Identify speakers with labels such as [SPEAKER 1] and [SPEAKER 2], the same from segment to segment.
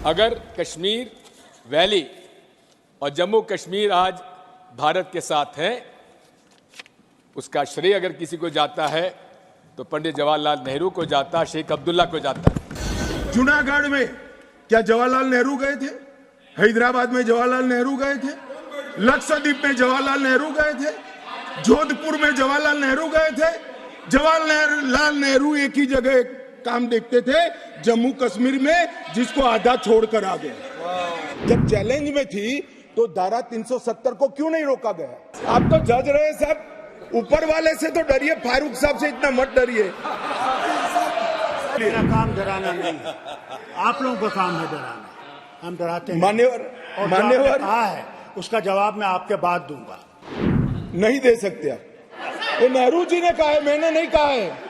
[SPEAKER 1] अगर कश्मीर वैली और जम्मू कश्मीर आज भारत के साथ है, उसका श्रेय अगर किसी को जाता है तो पंडित जवाहरलाल नेहरू को जाता, शेख अब्दुल्ला को जाता है।
[SPEAKER 2] जूनागढ़ में क्या जवाहरलाल नेहरू गए थे? हैदराबाद में जवाहरलाल नेहरू गए थे? लक्षद्वीप में जवाहरलाल नेहरू गए थे? जोधपुर में जवाहरलाल नेहरू गए थे? जवाहरलाल नेहरू एक ही जगह काम देखते थे, जम्मू कश्मीर में, जिसको आधा छोड़कर आ गए। जब चैलेंज में थी तो धारा 370 को क्यों नहीं रोका गया? आप तो जज रहे साहब, ऊपर वाले से तो डरिए, फारूक साहब से इतना मत डरिए।
[SPEAKER 3] मेरा काम डराना नहीं है, आप लोगों का काम है डराना, हम डराते हैं।
[SPEAKER 2] मान्यवर
[SPEAKER 3] कहा है उसका जवाब मैं आपके बाद दूंगा।
[SPEAKER 2] नहीं दे सकते आप, वो नेहरू जी ने कहा है, मैंने नहीं कहा है।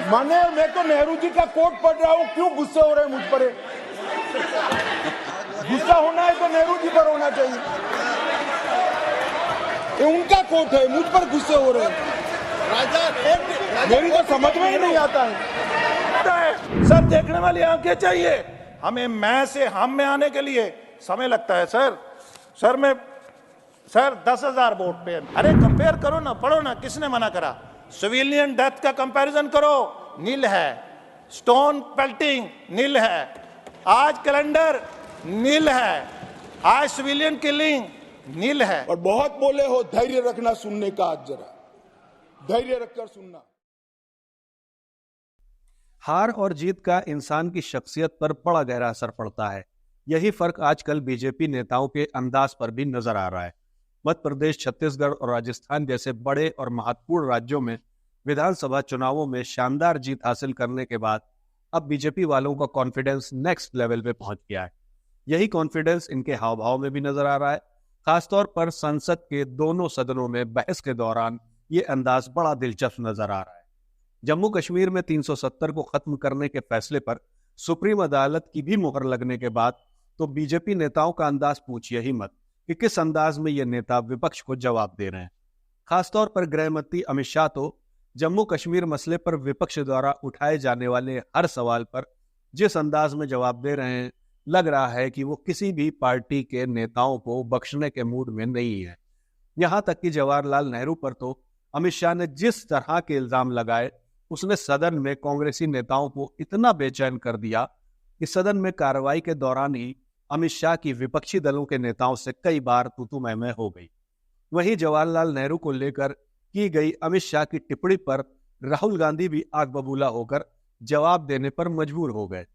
[SPEAKER 2] मान्यवर, मैं तो नेहरू जी का कोट पढ़ रहा हूँ, क्यों गुस्से हो रहे हैं मुझ पर? गुस्सा होना है तो नेहरू जी पर होना चाहिए, ये उनका कोट है, मुझ पर गुस्से हो रहे हैं। मेरी तो समझ में ही नहीं आता है।
[SPEAKER 4] सर, देखने वाली आंखें चाहिए हमें, मैं से हम में आने के लिए समय लगता है सर। सर 10,000 वोट पे, अरे कंपेयर करो ना, पढ़ो ना, किसने मना करा? सिविलियन डेथ का कंपैरिजन करो, नील है। स्टोन पेल्टिंग नील है, आज कैलेंडर नील है, आज सिविलियन किलिंग नील है।
[SPEAKER 2] और बहुत बोले हो, धैर्य रखना सुनने का, आज जरा धैर्य रखकर सुनना।
[SPEAKER 5] हार और जीत का इंसान की शख्सियत पर बड़ा गहरा असर पड़ता है। यही फर्क आजकल बीजेपी नेताओं के अंदाज पर भी नजर आ रहा है। मध्य प्रदेश, छत्तीसगढ़ और राजस्थान जैसे बड़े और महत्वपूर्ण राज्यों में विधानसभा चुनावों में शानदार जीत हासिल करने के बाद अब बीजेपी वालों का कॉन्फिडेंस नेक्स्ट लेवल पे पहुंच गया है। यही कॉन्फिडेंस इनके हाव भाव में भी नजर आ रहा है। खासतौर पर संसद के दोनों सदनों में बहस के दौरान ये अंदाज बड़ा दिलचस्प नजर आ रहा है। जम्मू कश्मीर में 370 को खत्म करने के फैसले पर सुप्रीम अदालत की भी मुहर लगने के बाद तो बीजेपी नेताओं का अंदाज पूछिए ही मत कि किस अंदाज में ये नेता विपक्ष को जवाब दे रहे हैं। खासतौर पर गृह मंत्री अमित शाह तो जम्मू कश्मीर मसले पर विपक्ष द्वारा उठाए जाने वाले हर सवाल पर जिस अंदाज में जवाब दे रहे हैं, लग रहा है कि वो किसी भी पार्टी के नेताओं को बख्शने के मूड में नहीं है। यहां तक कि जवाहरलाल नेहरू पर तो अमित शाह ने जिस तरह के इल्जाम लगाए, उसने सदन में कांग्रेसी नेताओं को इतना बेचैन कर दिया कि सदन में कार्रवाई के दौरान ही अमित शाह की विपक्षी दलों के नेताओं से कई बार तू-तू मैं-मैं हो गई। वहीं जवाहरलाल नेहरू को लेकर की गई अमित शाह की टिप्पणी पर राहुल गांधी भी आग बबूला होकर जवाब देने पर मजबूर हो गए।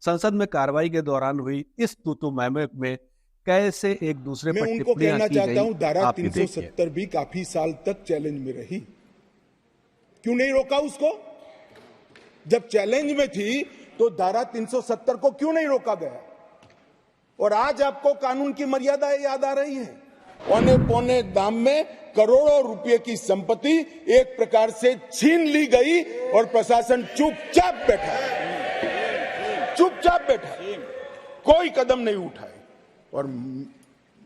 [SPEAKER 5] संसद में कार्रवाई के दौरान हुई इस तू-तू मैं-मैं में कैसे एक दूसरे पर टिप्पणियां की गई,
[SPEAKER 2] हूं, धारा 370 भी काफी साल तक चैलेंज में रही, क्यों नहीं रोका उसको? जब चैलेंज में थी तो धारा 370 को क्यों नहीं रोका गया? और आज आपको कानून की मर्यादाएं याद आ रही है। औने पौने दाम में करोड़ों रुपए की संपत्ति एक प्रकार से छीन ली गई और प्रशासन चुपचाप बैठा, कोई कदम नहीं उठाए। और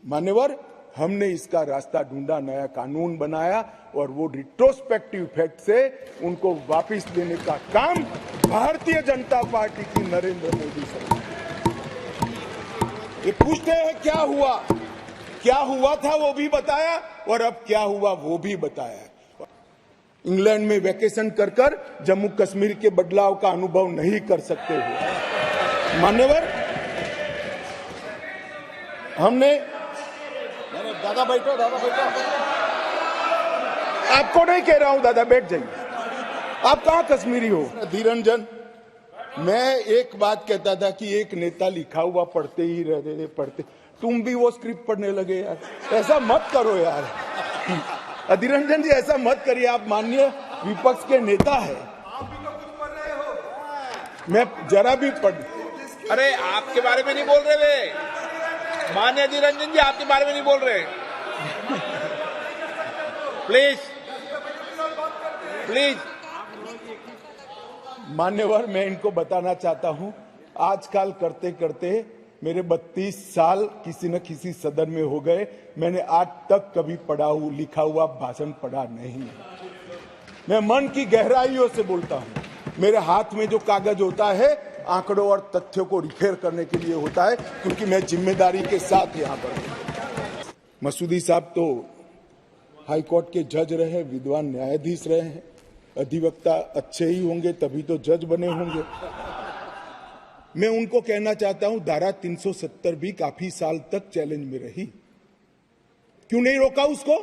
[SPEAKER 2] मान्यवर, हमने इसका रास्ता ढूंढा, नया कानून बनाया और वो रिट्रोस्पेक्टिव इफेक्ट से उनको वापस देने का काम भारतीय जनता पार्टी की नरेंद्र मोदी सरकार। ये पूछते हैं क्या हुआ था वो भी बताया, और अब क्या हुआ वो भी बताया। इंग्लैंड में वैकेशन कर जम्मू कश्मीर के बदलाव का अनुभव नहीं कर सकते हो मान्यवर। हमने
[SPEAKER 4] दादा बैठो।
[SPEAKER 2] आपको नहीं कह रहा हूं दादा, बैठ जाइए। आप कहां कश्मीरी हो? धीरंजन, मैं एक बात कहता था कि एक नेता लिखा हुआ पढ़ते ही रहते पढ़ते, तुम भी वो स्क्रिप्ट पढ़ने लगे यार। ऐसा मत करो यार, धीरंजन जी, ऐसा मत करिए। आप माननीय विपक्ष के नेता है, मैं जरा भी पढ़।
[SPEAKER 6] अरे आपके बारे में नहीं बोल रहे वे, माननीय धीरंजन जी, आपके बारे में नहीं बोल रहे। प्लीज
[SPEAKER 2] मान्यवर, मैं इनको बताना चाहता हूं, आजकल करते करते मेरे 32 साल किसी न किसी सदन में हो गए। मैंने आज तक कभी लिखा हुआ भाषण पढ़ा नहीं। मैं मन की गहराइयों से बोलता हूं। मेरे हाथ में जो कागज होता है आंकड़ों और तथ्यों को रिखेर करने के लिए होता है, क्योंकि मैं जिम्मेदारी के साथ यहाँ पर हूं। मसूदी साहब तो हाई कोर्ट के जज रहे, विद्वान न्यायाधीश रहे हैं, अधिवक्ता अच्छे ही होंगे तभी तो जज बने होंगे। मैं उनको कहना चाहता हूं, धारा 370 भी काफी साल तक चैलेंज में रही, क्यों नहीं रोका उसको?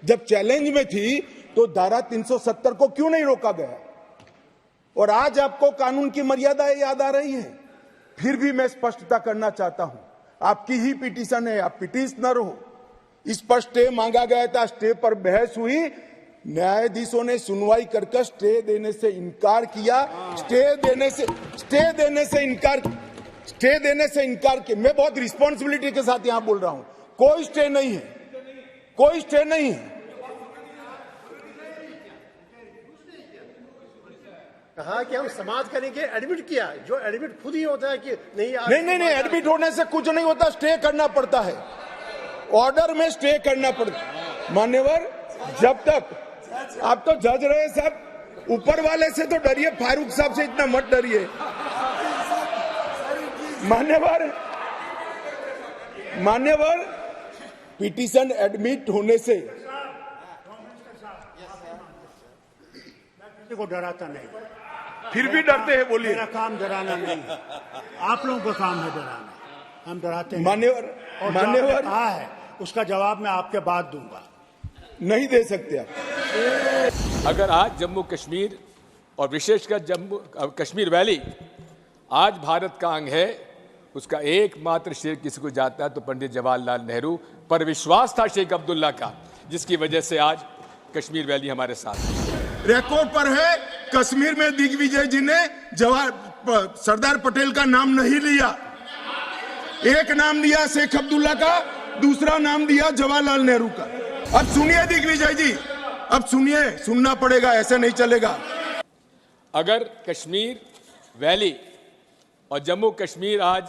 [SPEAKER 2] जब चैलेंज में थी तो धारा 370 को क्यों नहीं रोका गया? और आज आपको कानून की मर्यादाएं याद आ रही है। फिर भी मैं स्पष्टता करना चाहता हूं, आपकी ही पिटीशन है, आप पिटीशनर हो। इस पर स्टे मांगा गया था, स्टे पर बहस हुई, न्यायाधीशों ने सुनवाई कर स्टे देने से इनकार किया। स्टे देने से इनकार किया। मैं बहुत रिस्पॉन्सिबिलिटी के साथ यहां बोल रहा हूं, कोई स्टे नहीं है, कोई स्टे नहीं है।
[SPEAKER 7] कहा कि हम समाज करेंगे, एडमिट किया, जो एडमिट खुद ही होता है कि
[SPEAKER 2] नहीं, एडमिट होने से कुछ नहीं होता, स्टे करना पड़ता है, ऑर्डर में स्टे करना पड़ता है। मान्यवर, जब तक आप तो जज रहे साहब, ऊपर वाले से तो डरिए, फारूक साहब से इतना मत डरिए। मान्यवर, पिटीशन एडमिट होने से
[SPEAKER 3] किसी को डराता नहीं,
[SPEAKER 2] फिर भी डरते हैं, बोलिए।
[SPEAKER 3] मेरा काम डराना नहीं है, आप लोगों का काम है डराना, हम डराते हैं।
[SPEAKER 2] मान्यवर
[SPEAKER 3] कहा है उसका जवाब मैं आपके बाद दूंगा,
[SPEAKER 2] नहीं दे सकते आप।
[SPEAKER 1] अगर आज जम्मू कश्मीर और विशेषकर जम्मू कश्मीर वैली आज भारत का अंग है, उसका एकमात्र श्रेय किसी को जाता है तो पंडित जवाहरलाल नेहरू पर विश्वास था शेख अब्दुल्ला का, जिसकी वजह से आज कश्मीर वैली हमारे साथ है।
[SPEAKER 2] रिकॉर्ड पर है, कश्मीर में दिग्विजय जी ने सरदार पटेल का नाम नहीं लिया, एक नाम दिया शेख अब्दुल्ला का, दूसरा नाम दिया जवाहरलाल नेहरू का। अब सुनिए दिग्विजय जी, अब सुनिए, सुनना पड़ेगा, ऐसे नहीं चलेगा।
[SPEAKER 1] अगर कश्मीर वैली और जम्मू कश्मीर आज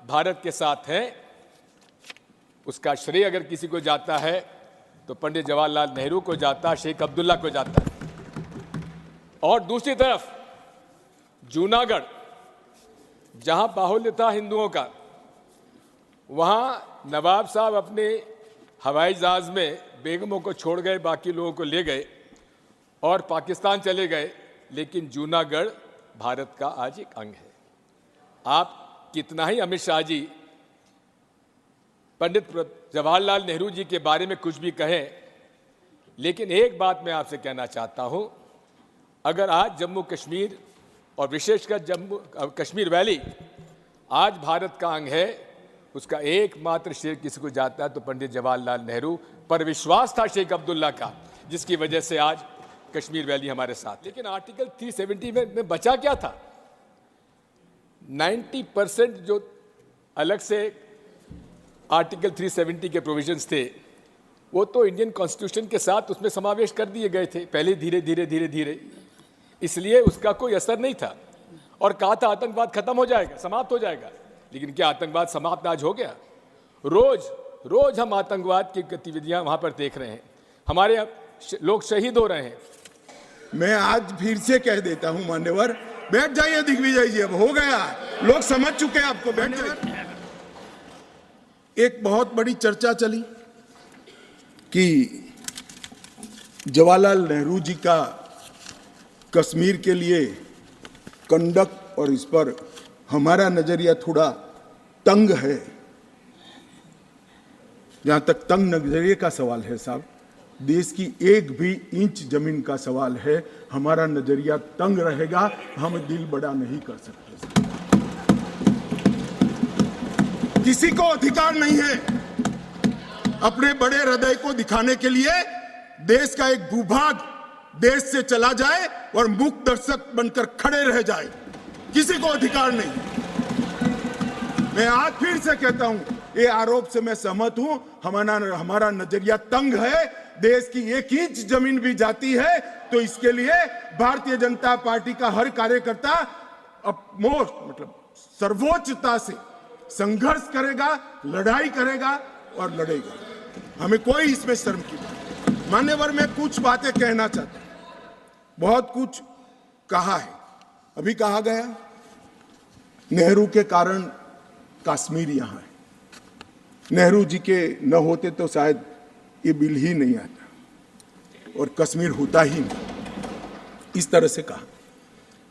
[SPEAKER 1] भारत के साथ है, उसका श्रेय अगर किसी को जाता है तो पंडित जवाहरलाल नेहरू को जाता है, शेख अब्दुल्ला को जाता है। और दूसरी तरफ जूनागढ़, जहां बाहुल्य था हिंदुओं का, वहां नवाब साहब अपने हवाई जहाज में बेगमों को छोड़ गए, बाकी लोगों को ले गए और पाकिस्तान चले गए, लेकिन जूनागढ़ भारत का आज एक अंग है। आप कितना ही अमित शाह जी पंडित जवाहरलाल नेहरू जी के बारे में कुछ भी कहें, लेकिन एक बात मैं आपसे कहना चाहता हूं, अगर आज जम्मू कश्मीर और विशेषकर जम्मू कश्मीर वैली आज भारत का अंग है, उसका एकमात्र श्रेय किसी को जाता है तो पंडित जवाहरलाल नेहरू पर विश्वास था शेख अब्दुल्ला का, जिसकी वजह से आज कश्मीर वैली हमारे साथ। लेकिन आर्टिकल 370 में बचा क्या था? 90% जो अलग से आर्टिकल 370 के प्रोविजंस थे, वो तो इंडियन कॉन्स्टिट्यूशन के साथ उसमें समावेश कर दिए गए थे पहले, धीरे, इसलिए उसका कोई असर नहीं था। और कहा था आतंकवाद खत्म हो जाएगा, समाप्त हो जाएगा, लेकिन क्या आतंकवाद समाप्त आज हो गया? रोज हम आतंकवाद की गतिविधियां वहां पर देख रहे हैं, हमारे लोग शहीद हो रहे हैं।
[SPEAKER 2] मैं आज फिर से कह देता हूं, मान्यवर, बैठ जाइए दिग्विजय जी, अब हो गया, लोग समझ चुके हैं आपको, बैठ जाइए। एक बहुत बड़ी चर्चा चली कि जवाहरलाल नेहरू जी का कश्मीर के लिए कंडक्ट और इस पर हमारा नजरिया थोड़ा तंग है। जहां तक तंग नजरिए का सवाल है साहब, देश की एक भी इंच जमीन का सवाल है, हमारा नजरिया तंग रहेगा, हम दिल बड़ा नहीं कर सकते। किसी को अधिकार नहीं है अपने बड़े हृदय को दिखाने के लिए देश का एक भूभाग देश से चला जाए और मूक दर्शक बनकर खड़े रह जाए, किसी को अधिकार नहीं। मैं आज फिर से कहता हूं, ये आरोप से मैं सहमत हूं, हमारा नजरिया तंग है, देश की एक इंच जमीन भी जाती है तो इसके लिए भारतीय जनता पार्टी का हर कार्यकर्ता सर्वोच्चता से संघर्ष करेगा, लड़ाई करेगा और लड़ेगा, हमें कोई इसमें शर्म की बात नहीं। मान्यवर, मैं कुछ बातें कहना चाहता हूं, बहुत कुछ कहा है, अभी कहा गया नेहरू के कारण कश्मीर यहाँ है। नेहरू जी के न होते तो शायद ये बिल ही नहीं आता और कश्मीर होता ही नहीं। इस तरह से कहा।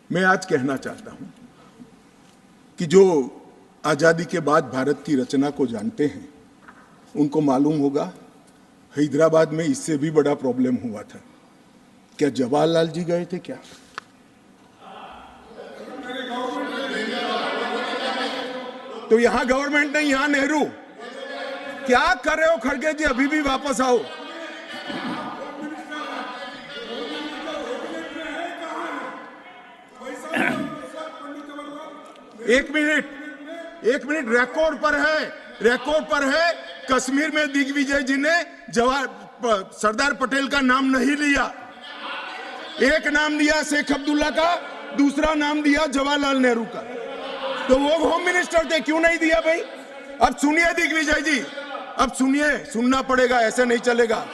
[SPEAKER 2] मैं आज कहना चाहता हूं कि जो आजादी के बाद भारत की रचना को जानते हैं उनको मालूम होगा हैदराबाद में इससे भी बड़ा प्रॉब्लम हुआ था। क्या जवाहरलाल जी गए थे क्या? तो यहां गवर्नमेंट नहीं, यहां नेहरू। क्या कर रहे हो खड़गे जी? अभी भी वापस आओ। एक मिनट रिकॉर्ड पर है कश्मीर में दिग्विजय जी ने सरदार पटेल का नाम नहीं लिया। एक नाम दिया शेख अब्दुल्ला का, दूसरा नाम दिया जवाहरलाल नेहरू का। तो वो होम मिनिस्टर थे, क्यों नहीं दिया भाई? अब सुनिए दिग्विजय जी, अब सुनिए, सुनना पड़ेगा, ऐसे नहीं चलेगा।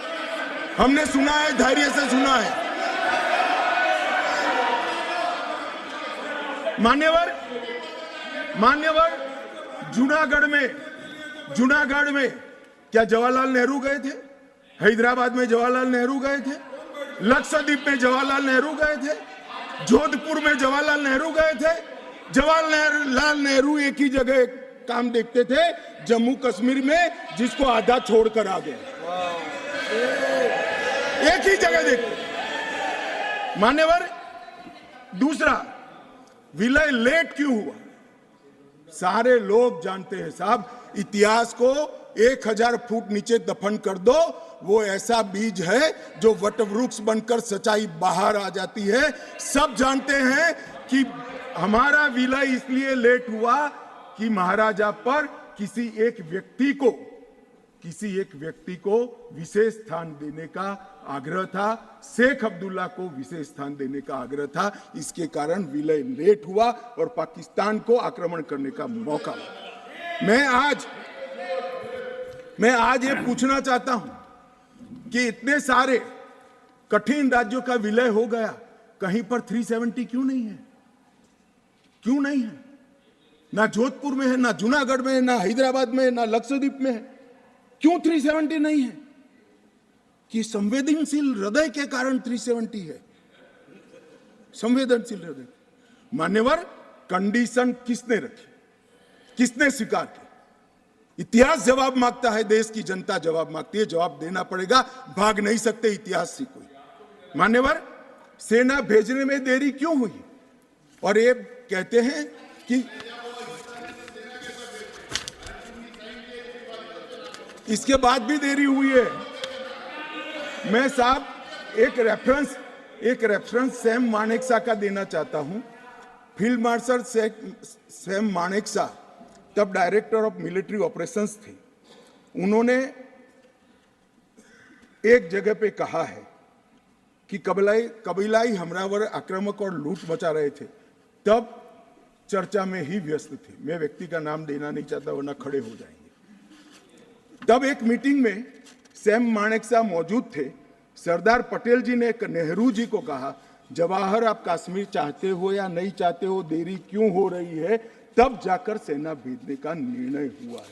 [SPEAKER 2] हमने सुना है, धैर्य से सुना है। मान्यवर जूनागढ़ में क्या जवाहरलाल नेहरू गए थे? हैदराबाद में जवाहरलाल नेहरू गए थे, लक्षद्वीप में जवाहरलाल नेहरू गए थे, जोधपुर में जवाहरलाल नेहरू गए थे। जवाहरलाल नेहरू एक ही जगह काम देखते थे, जम्मू कश्मीर में, जिसको आधा छोड़कर आ गए। एक ही जगह देखते। मान्यवर, दूसरा, विलय लेट क्यों हुआ? सारे लोग जानते हैं साहब, इतिहास को 1000 फुट नीचे दफन कर दो, वो ऐसा बीज है जो वटवृक्ष बनकर सच्चाई बाहर आ जाती है। सब जानते हैं कि हमारा विलय इसलिए लेट हुआ कि महाराजा पर किसी एक व्यक्ति को विशेष स्थान देने का आग्रह था, शेख अब्दुल्ला को विशेष स्थान देने का आग्रह था। इसके कारण विलय लेट हुआ और पाकिस्तान को आक्रमण करने का मौका मिला। मैं आज ये पूछना चाहता हूं कि इतने सारे कठिन राज्यों का विलय हो गया, कहीं पर 370 क्यों नहीं है? क्यों नहीं है? ना जोधपुर में है, ना जूनागढ़ में है, ना हैदराबाद में है, ना लक्षद्वीप में है। क्यों 370 नहीं है? कि संवेदनशील हृदय के कारण 370 है। संवेदनशील हृदय। मान्यवर, कंडीशन किसने रखी? किसने स्वीकार की? इतिहास जवाब मांगता है, देश की जनता जवाब मांगती है, जवाब देना पड़ेगा, भाग नहीं सकते इतिहास से कोई। मान्यवर, सेना भेजने में देरी क्यों हुई? और ये कहते हैं कि इसके बाद भी देरी हुई है। मैं साहब एक रेफरेंस सैम मानेकशॉ का देना चाहता हूं। फील्ड मार्शल सैम मानेकशॉ तब डायरेक्टर ऑफ मिलिट्री ऑपरेशंस थे। उन्होंने एक जगह पे कहा है कि कबीलाई हमलावर आक्रामक और लूट मचा रहे थे, तब चर्चा में ही व्यस्त थे। मैं व्यक्ति का नाम देना नहीं चाहता वरना खड़े हो जाएंगे। तब एक मीटिंग में सैम मानेकशॉ मौजूद थे। सरदार पटेल जी ने नेहरू जी को कहा, जवाहर आप कश्मीर चाहते हो या नहीं चाहते हो, देरी क्यों हो रही है? तब जाकर सेना भेजने का निर्णय हुआ है।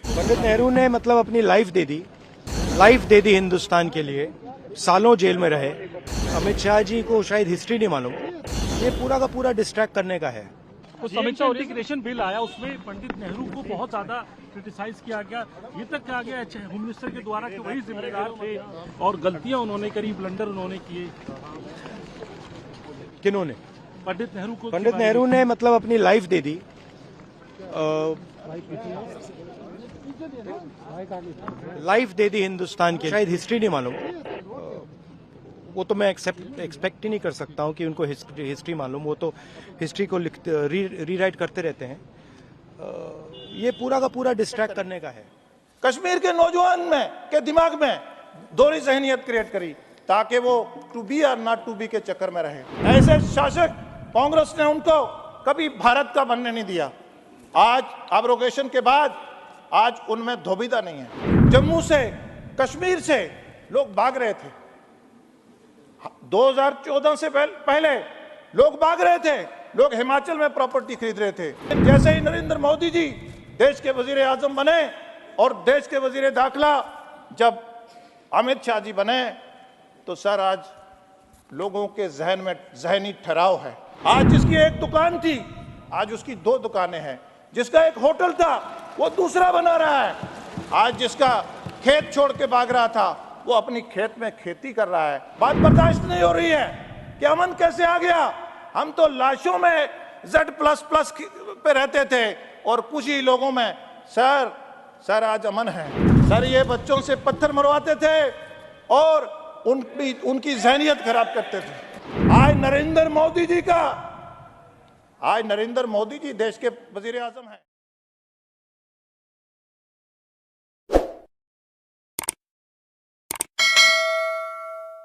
[SPEAKER 8] पंडित नेहरू ने मतलब अपनी लाइफ दे दी हिंदुस्तान के लिए, सालों जेल में रहे। अमित शाह जी को शायद हिस्ट्री नहीं मालूम, ये पूरा का पूरा डिस्ट्रैक्ट करने का है।
[SPEAKER 9] तो समीक्षा इंटीग्रेशन बिल आया, उसमें पंडित नेहरू को बहुत ज्यादा क्रिटिसाइज किया गया। ये तक कहा गया होम मिनिस्टर के द्वारा कि वही जिम्मेदार थे और गलतियां उन्होंने करी, ब्लंडर उन्होंने किए।
[SPEAKER 8] किन्होंने?
[SPEAKER 9] पंडित नेहरू को।
[SPEAKER 8] पंडित नेहरू ने मतलब अपनी लाइफ दे दी, हिंदुस्तान के, शायद हिस्ट्री नहीं मालूम। वो तो मैं एक्सपेक्ट ही नहीं कर सकता हूँ कि उनको हिस्ट्री मालूम। वो तो हिस्ट्री को रीराइट करते रहते हैं। ये पूरा का पूरा डिस्ट्रैक्ट करने का है।
[SPEAKER 4] कश्मीर के नौजवान के दिमाग में दोहरी जहनियत क्रिएट करी ताकि वो टू बी और नॉट टू बी के चक्कर में रहे। ऐसे शासक कांग्रेस ने उनको कभी भारत का बनने नहीं दिया। आज एब्रोगेशन के बाद आज उनमें धोबिता नहीं है। जम्मू से, कश्मीर से लोग भाग रहे थे। 2014 से पहले लोग भाग रहे थे, लोग हिमाचल में प्रॉपर्टी खरीद रहे थे। जैसे ही नरेंद्र मोदी जी देश के वजीर आजम बने और देश के वजीर दाखिला जब अमित शाह जी बने, तो सर आज लोगों के जहन में जहनी ठहराव है। आज जिसकी एक दुकान थी, आज उसकी 2 दुकानें हैं। जिसका एक होटल था, वो दूसरा बना रहा है। आज जिसका खेत छोड़ के भाग रहा था, वो अपनी खेत में खेती कर रहा है। बात बर्दाश्त नहीं हो रही है कि अमन कैसे आ गया। हम तो लाशों में Z++ पे रहते थे और कुछ ही लोगों में सर आज अमन है। सर ये बच्चों से पत्थर मरवाते थे और उनकी जहनियत खराब करते थे। आज नरेंद्र मोदी जी देश के वजीर आजम हैं।